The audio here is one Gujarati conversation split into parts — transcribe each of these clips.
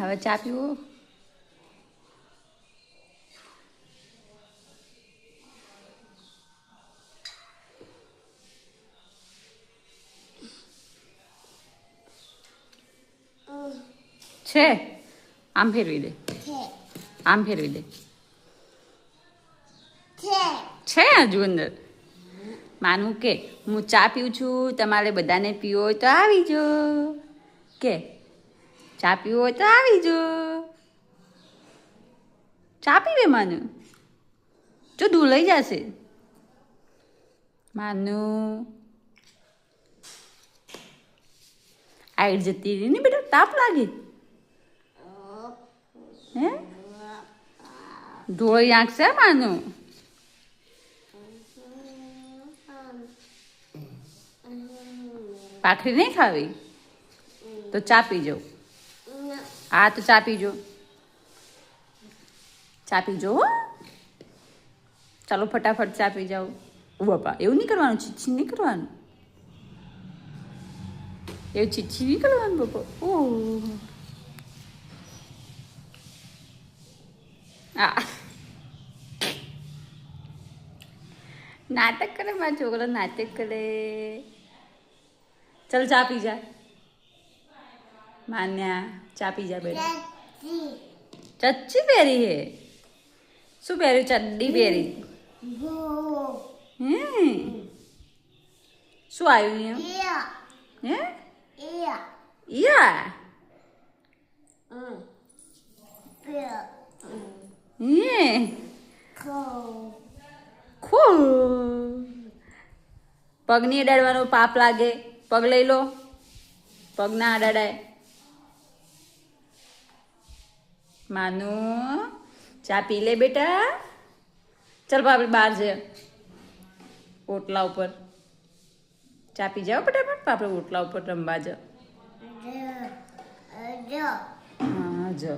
હવે ચા પીવો? છે આમ ફેરવી દે, આમ ફેરવી દે. છે હજુ અંદર. માનું કે હું ચા પીઉં છું, તમારે બધાને પીવો હોય તો આવી જો. કે ચા પીવો હોય તો આવી જો. ચા પીવે માનું? જો ધૂલાઈ જશે. માનું આઈડ જતી રહી ને બેટા, તાપ લાગે હે? ધોળી આંખ છે માનું. ભાખરી નહીં ખાવી તો ચા પી જાઓ. હા તો ચા પીજો, ચા પીજો. ચાલો ફટાફટ ચા પી જાઓ. ઓ બાપા, એવું નહીં કરવાનું, છીછી નહીં કરવાનું, એવું છીછી નહીં કરવાનું બાપા. ઓ આ નાટક કરે મારા છોકરો, નાટક કરે. ચાલ ચા પી જા. માન્યા ચા પી જા બેટા. ચચ્ચી પહેરી હે? શું પહેર્યું? ચડ્ડી પહેરી. શું આવ્યું અહીંયા? હે યા ખો. પગ નહીં અડાડવાનો, પાપ લાગે. પગ લઈ લો, પગ ના અડાડાય. માનું ચા પી લે બેટા. ચાલ આપણે બહાર જઈએ, ઓટલા ઉપર ચા પી જાઓ ફટાફટ. આપણે ઓટલા ઉપર રમવા જાઓ. હા જો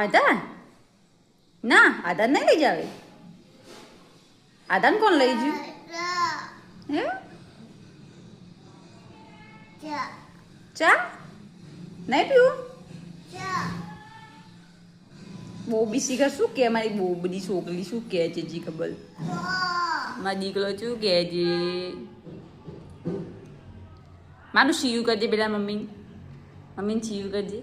આદા ના, આદાન નહીં લઈ જાવે. આદાન કોણ લઈ ગયું? હે ચા નહીં પીવું? બોબી શીખર શું કે? મારી બોબડી છોકરી શું કહે છે જી ખબર? મારો દીકરો શું કહે છે? મારું શિયું કરજે બેટા. મમ્મી મમ્મીને શિયું કરજે.